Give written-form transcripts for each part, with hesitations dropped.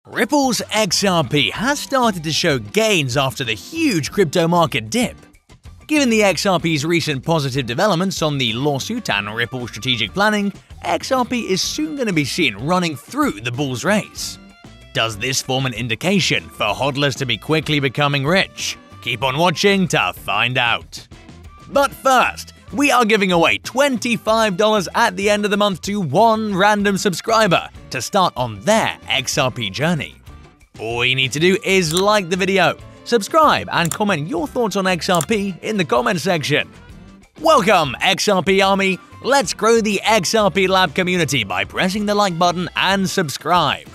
Ripple's XRP has started to show gains after the huge crypto market dip. Given the XRP's recent positive developments on the lawsuit and Ripple strategic planning, XRP is soon going to be seen running through the bull's race. Does this form an indication for hodlers to be quickly becoming rich? Keep on watching to find out. But first, we are giving away $25 at the end of the month to one random subscriber to start on their XRP journey. All you need to do is like the video, subscribe, and comment your thoughts on XRP in the comment section. Welcome, XRP Army! Let's grow the XRP Lab community by pressing the like button and subscribe.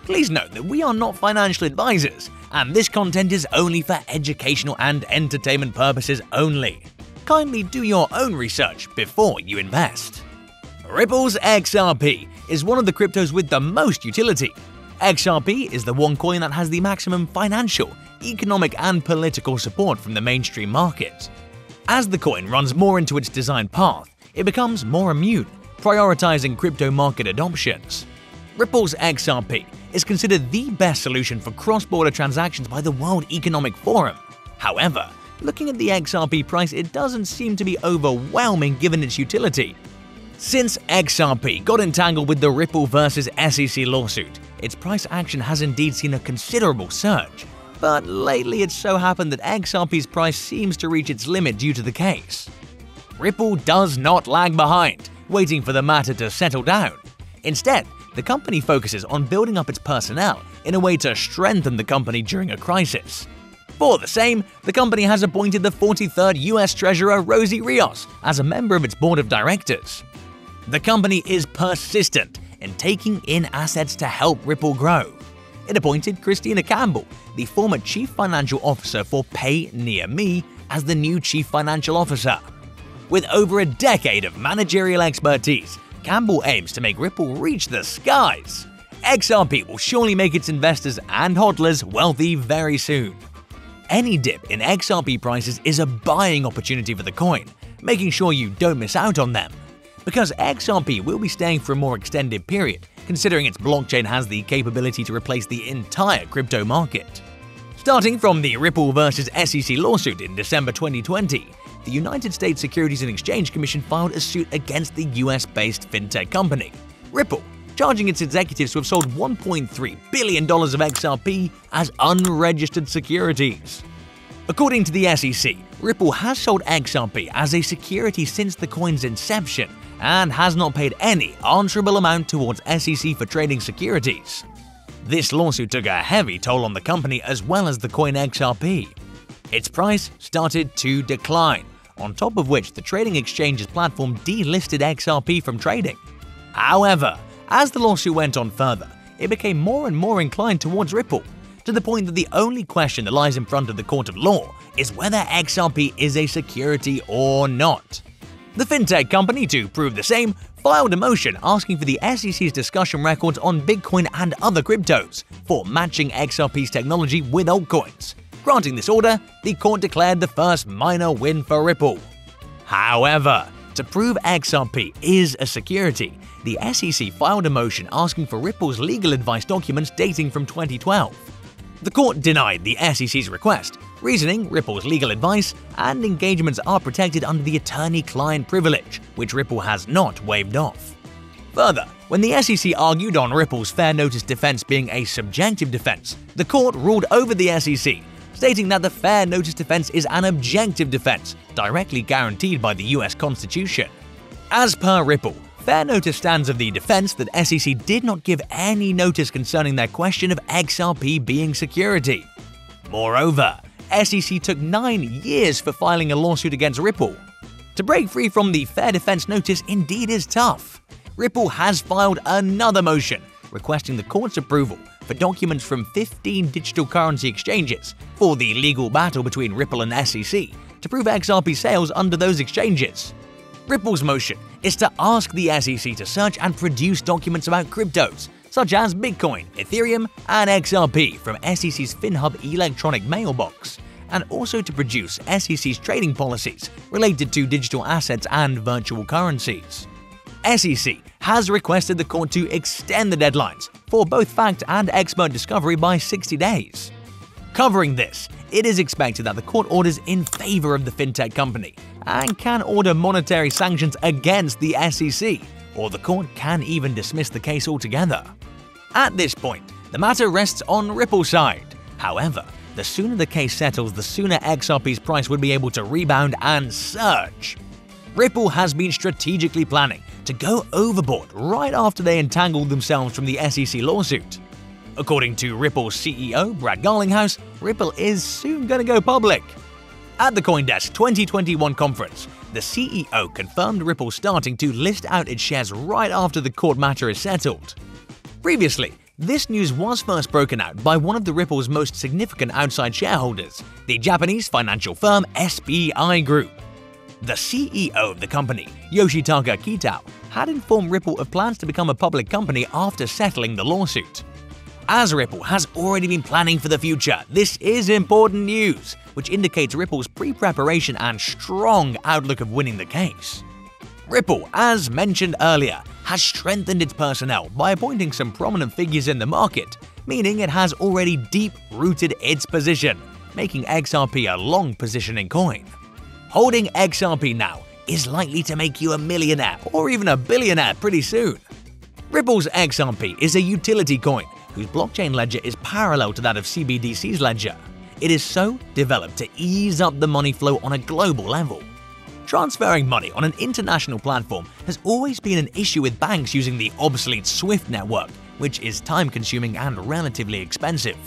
Please note that we are not financial advisors, and this content is only for educational and entertainment purposes only. Kindly do your own research before you invest. Ripple's XRP is one of the cryptos with the most utility. XRP is the one coin that has the maximum financial, economic, and political support from the mainstream market. As the coin runs more into its designed path, it becomes more immune, prioritizing crypto market adoptions. Ripple's XRP is considered the best solution for cross-border transactions by the World Economic Forum. However, looking at the XRP price, it doesn't seem to be overwhelming given its utility. Since XRP got entangled with the Ripple vs. SEC lawsuit, its price action has indeed seen a considerable surge. But lately it so happened that XRP's price seems to reach its limit due to the case. Ripple does not lag behind, waiting for the matter to settle down. Instead, the company focuses on building up its personnel in a way to strengthen the company during a crisis. For the same, the company has appointed the 43rd US Treasurer ROSIE RIOS as a member of its board of directors. The company is persistent in taking in assets to help Ripple grow. It appointed KRISTINA Campbell, the former Chief Financial Officer for Pay Near Me, as the new Chief Financial Officer. With over a decade of managerial expertise, Campbell aims to make Ripple reach the skies. XRP will surely make its investors and hodlers wealthy very soon. Any dip in XRP prices is a buying opportunity for the coin, making sure you don't miss out on them. Because XRP will be staying for a more extended period, considering its blockchain has the capability to replace the entire crypto market. Starting from the Ripple vs. SEC lawsuit in December 2020, the United States Securities and Exchange Commission filed a suit against the US-based fintech company, Ripple, charging its executives to have sold $1.3 billion of XRP as unregistered securities. According to the SEC, Ripple has sold XRP as a security since the coin's inception and has not paid any answerable amount towards SEC for trading securities. This lawsuit took a heavy toll on the company as well as the coin XRP. Its price started to decline, on top of which the trading exchange's platform delisted XRP from trading. However, as the lawsuit went on further, it became more and more inclined towards Ripple, to the point that the only question that lies in front of the court of law is whether XRP is a security or not. The fintech company, to prove the same, filed a motion asking for the SEC's discussion records on Bitcoin and other cryptos for matching XRP's technology with altcoins. Granting this order, the court declared the first minor win for Ripple. However, to prove XRP is a security, the SEC filed a motion asking for Ripple's legal advice documents dating from 2012. The court denied the SEC's request, reasoning Ripple's legal advice and engagements are protected under the attorney-client privilege, which Ripple has not waived off. Further, when the SEC argued on Ripple's fair notice defense being a subjective defense, the court ruled over the SEC, stating that the fair notice defense is an objective defense, directly guaranteed by the US Constitution. As per Ripple, fair notice stands of the defense that SEC did not give any notice concerning their question of XRP being security. Moreover, SEC took 9 years for filing a lawsuit against Ripple. To break free from the fair defense notice indeed is tough. Ripple has filed another motion requesting the court's approval for documents from 15 digital currency exchanges for the legal battle between Ripple and SEC to prove XRP sales under those exchanges. Ripple's motion is to ask the SEC to search and produce documents about cryptos, such as Bitcoin, Ethereum, and XRP from SEC's FinHub electronic mailbox, and also to produce SEC's trading policies related to digital assets and virtual currencies. SEC has requested the court to extend the deadlines for both fact and expert discovery by 60 days. Covering this, it is expected that the court orders in favor of the fintech company and can order monetary sanctions against the SEC, or the court can even dismiss the case altogether. At this point, the matter rests on Ripple's side. However, the sooner the case settles, the sooner XRP's price would be able to rebound and surge. Ripple has been strategically planning to go overboard right after they entangled themselves from the SEC lawsuit. According to Ripple's CEO, Brad Garlinghouse, Ripple is soon going to go public. At the CoinDesk 2021 conference, the CEO confirmed Ripple starting to list out its shares right after the court matter is settled. Previously, this news was first broken out by one of the Ripple's most significant outside shareholders, the Japanese financial firm SBI Group. The CEO of the company, Yoshitaka KITAO, had informed Ripple of plans to become a public company after settling the lawsuit. As Ripple has already been planning for the future, this is important news, which indicates Ripple's pre-preparation and strong outlook of winning the case. Ripple, as mentioned earlier, has strengthened its personnel by appointing some prominent figures in the market, meaning it has already deep-rooted its position, making XRP a long positioning coin. Holding XRP now is likely to make you a millionaire or even a billionaire pretty soon. Ripple's XRP is a utility coin whose blockchain ledger is parallel to that of CBDC's ledger. It is so developed to ease up the money flow on a global level. Transferring money on an international platform has always been an issue with banks using the obsolete SWIFT network, which is time-consuming and relatively expensive.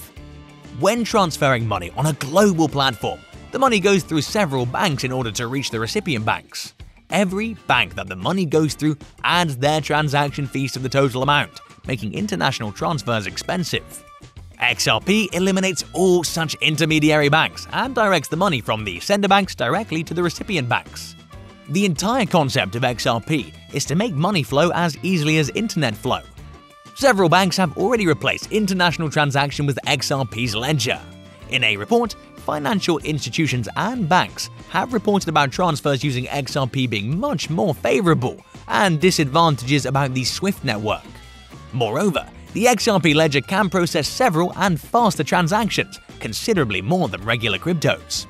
When transferring money on a global platform, the money goes through several banks in order to reach the recipient banks. Every bank that the money goes through adds their transaction fees to the total amount, making international transfers expensive. XRP eliminates all such intermediary banks and directs the money from the sender banks directly to the recipient banks. The entire concept of XRP is to make money flow as easily as internet flow. Several banks have already replaced international transaction with XRP's ledger. In a report, financial institutions and banks have reported about transfers using XRP being much more favorable and disadvantages about the SWIFT network. Moreover, the XRP ledger can process several and faster transactions, considerably more than regular cryptos.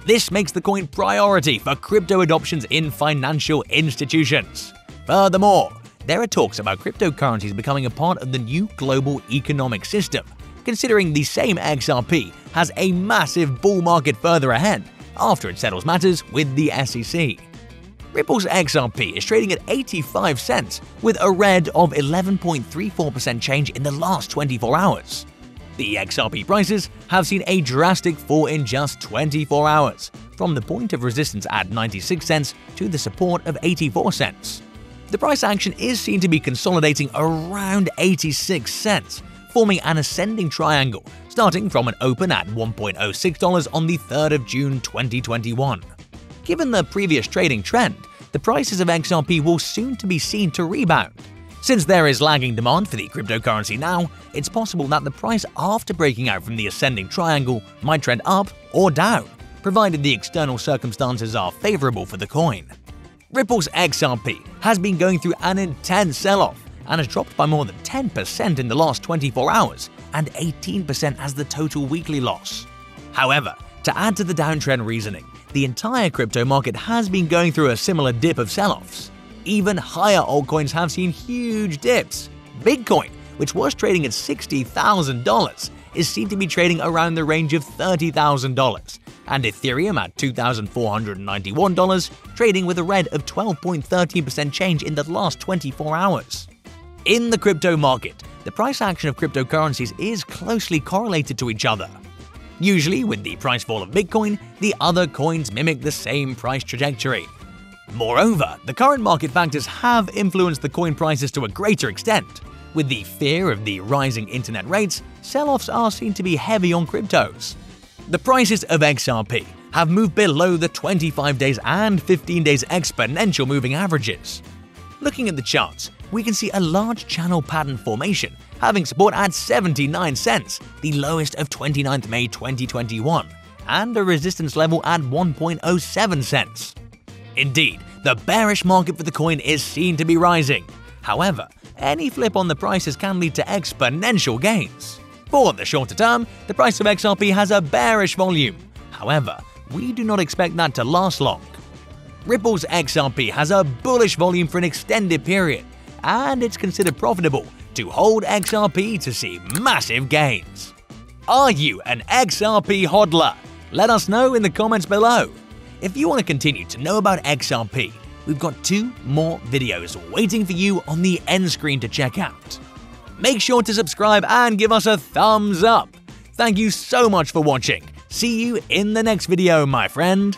This makes the coin priority for crypto adoptions in financial institutions. Furthermore, there are talks about cryptocurrencies becoming a part of the new global economic system, considering the same XRP has a massive bull market further ahead after it settles matters with the SEC. Ripple's XRP is trading at 85 cents with a red of 11.34% change in the last 24 hours. The XRP prices have seen a drastic fall in just 24 hours, from the point of resistance at 96 cents to the support of 84 cents. The price action is seen to be consolidating around 86 cents, forming an ascending triangle, starting from an open at $1.06 on the 3rd of June 2021. Given the previous trading trend, the prices of XRP will soon to be seen to rebound. Since there is lagging demand for the cryptocurrency now, it's possible that the price after breaking out from the ascending triangle might trend up or down, provided the external circumstances are favorable for the coin. Ripple's XRP has been going through an intense sell-off and has dropped by more than 10% in the last 24 hours and 18% as the total weekly loss. However, to add to the downtrend reasoning, the entire crypto market has been going through a similar dip of sell-offs. Even higher altcoins have seen huge dips. Bitcoin, which was trading at $60,000, is seen to be trading around the range of $30,000, and Ethereum at $2,491, trading with a red of 12.13% change in the last 24 hours. In the crypto market, the price action of cryptocurrencies is closely correlated to each other. Usually, with the price fall of Bitcoin, the other coins mimic the same price trajectory. Moreover, the current market factors have influenced the coin prices to a greater extent. With the fear of the rising internet rates, sell-offs are seen to be heavy on cryptos. The prices of XRP have moved below the 25 days and 15 days exponential moving averages. Looking at the charts, we can see a large channel pattern formation having support at 79 cents, the lowest of 29th May 2021, and a resistance level at 1.07 cents. Indeed, the bearish market for the coin is seen to be rising. However, any flip on the prices can lead to exponential gains. For the shorter term, the price of XRP has a bearish volume. However, we do not expect that to last long. Ripple's XRP has a bullish volume for an extended period, and it's considered profitable to hold XRP to see massive gains. Are you an XRP hodler? Let us know in the comments below. If you want to continue to know about XRP, we've got 2 more videos waiting for you on the end screen to check out. Make sure to subscribe and give us a thumbs up. Thank you so much for watching. See you in the next video, my friend.